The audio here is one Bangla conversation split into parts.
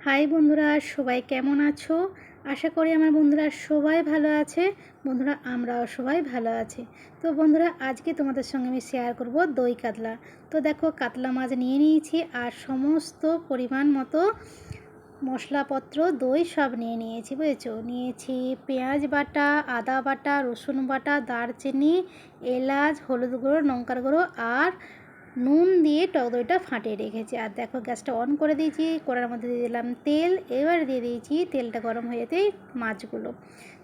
হাই বন্ধুরা, সবাই কেমন আছো? আশা করি আমার বন্ধুরা সবাই ভালো আছে। বন্ধুরা, আমরাও সবাই ভালো আছি। তো বন্ধুরা, আজকে তোমাদের সঙ্গে আমি শেয়ার করব দই কাতলা। তো দেখো, কাতলা মাছ নিয়ে নিয়েছি আর সমস্ত পরিমাণ মতো মশলাপত্র, দই সব নিয়ে নিয়েছি, বুঝেছো? নিয়েছি পেঁয়াজ বাটা, আদা বাটা, রসুন বাটা, দারচিনি, এলাচ, হলুদ গুঁড়ো, লঙ্কার গুঁড়ো আর নুন দিয়ে টক দইটা ফাটিয়ে রেখেছি। আর দেখো, গ্যাসটা অন করে দিয়েছি, কড়ার মধ্যে দিয়ে দিলাম তেল। এবার দিয়ে দিয়েছি, তেলটা গরম হয়ে যেতেই মাছগুলো।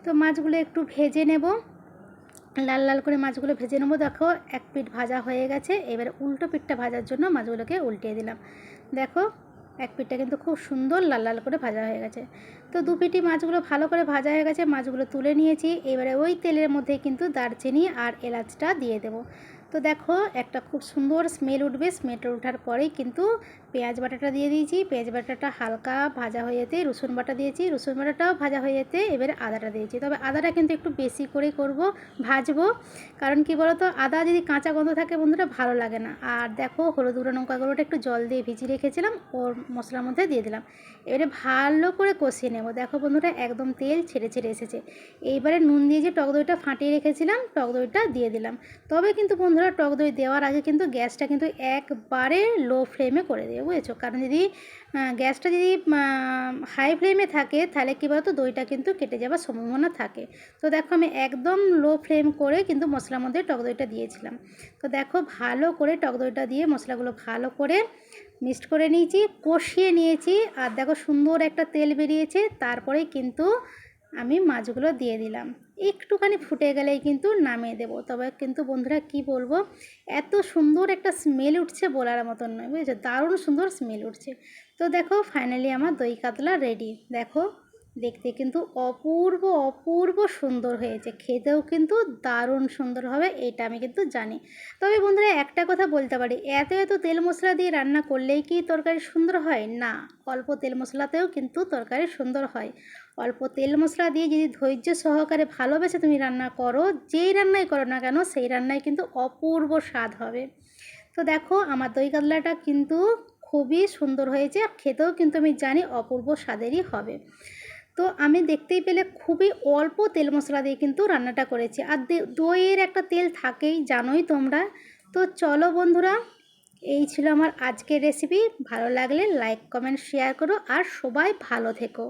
তো মাছগুলো একটু ভেজে নেব, লাল লাল করে মাছগুলো ভেজে নেবো। দেখো, এক পিঠ ভাজা হয়ে গেছে। এবার উল্টো পিঠটা ভাজার জন্য মাছগুলোকে উল্টিয়ে দিলাম। দেখো, এক পিঠটা কিন্তু খুব সুন্দর লাল লাল করে ভাজা হয়ে গেছে। তো দু পিঠি মাছগুলো ভালো করে ভাজা হয়ে গেছে, মাছগুলো তুলে নিয়েছি। এবারে ওই তেলের মধ্যে কিন্তু দারচিনি আর এলাচটা দিয়ে দেবো। তো দেখো, একটা খুব সুন্দর স্মেল উঠবে। স্মেলটা ওঠার পরেই কিন্তু পেঁয়াজ বাটাটা দিয়ে দিয়েছি। পেঁয়াজ বাটাটা হালকা ভাজা হয়ে যেতে রসুন বাটা দিয়েছি। রসুন বাটাটাও ভাজা হয়ে যেতে এবারে আদাটা দিয়েছি। তবে আদাটা কিন্তু একটু বেশি করে করব, ভাজবো। কারণ কি বলো তো, আদা যদি কাঁচা গন্ধ থাকে বন্ধুরা ভালো লাগে না। আর দেখো, হলুদ গুঁড়ো, লঙ্কা গুঁড়োটা একটু জল দিয়ে ভিজিয়ে রেখেছিলাম, ওর মশলার মধ্যে দিয়ে দিলাম। এবারে ভালো করে কষিয়ে নেব। দেখো বন্ধুরা, একদম তেল ছেড়ে ছেড়ে এসেছে। এইবারে নুন দিয়ে যে টক দইটা ফাটিয়ে রেখেছিলাম, টক দইটা দিয়ে দিলাম। তবে কিন্তু বন্ধুরা, টক দই দেওয়ার আগে কিন্তু গ্যাসটা কিন্তু একবারে লো ফ্লেমে করে দেবে, বুঝেছো? কারণ যদি গ্যাসটা যদি হাই ফ্লেমে থাকে, তাহলে কী বলতো, দইটা কিন্তু কেটে যাওয়ার সম্ভাবনা থাকে। তো দেখো, আমি একদম লো ফ্লেম করে কিন্তু মশলার মধ্যে টক দইটা দিয়েছিলাম। তো দেখো, ভালো করে টক দইটা দিয়ে মশলাগুলো ভালো করে মিক্সড করে নিয়েছি, কষিয়ে নিয়েছি। আর দেখো, সুন্দর একটা তেল বেরিয়েছে। তারপরে কিন্তু আমি মাছগুলো দিয়ে দিলাম। একটুখানি ফুটে গেলেই কিন্তু নামিয়ে দেবো। তবে কিন্তু বন্ধুরা, কি বলবো, এত সুন্দর একটা স্মেল উঠছে বলার মতন নয়, বুঝেছো? দারুণ সুন্দর স্মেল উঠছে। তো দেখো, ফাইনালি আমার দই কাতলা রেডি। দেখো, দেখতে কিন্তু অপূর্ব অপূর্ব সুন্দর হয়েছে, খেতেও কিন্তু দারুণ সুন্দর হবে, এটা আমি কিন্তু জানি। তবে বন্ধুরা, একটা কথা বলতে পারি, এত এত তেল মশলা দিয়ে রান্না করলেই কি তরকারি সুন্দর হয়? না, অল্প তেল মশলাতেও কিন্তু তরকারি সুন্দর হয়। অল্প তেল মশলা দিয়ে যদি ধৈর্য সহকারে ভালোবেসে তুমি রান্না করো, যেই রান্নাই করো না কেন, সেই রান্নায় কিন্তু অপূর্ব স্বাদ হবে। তো দেখো, আমার দই কাতলাটা কিন্তু খুবই সুন্দর হয়েছে, আর খেতেও কিন্তু আমি জানি অপূর্ব স্বাদেরই হবে। তো আমি দেখতেই পেলে খুবই অল্প তেল মশলা দিয়ে কিন্তু রান্নাটা করেছি। আর দইয়ের একটা তেল থাকেই, জানোই তোমরা। তো চলো বন্ধুরা, এই ছিল আমার আজকের রেসিপি। ভালো লাগলে লাইক কমেন্ট শেয়ার করো, আর সবাই ভালো থেকো।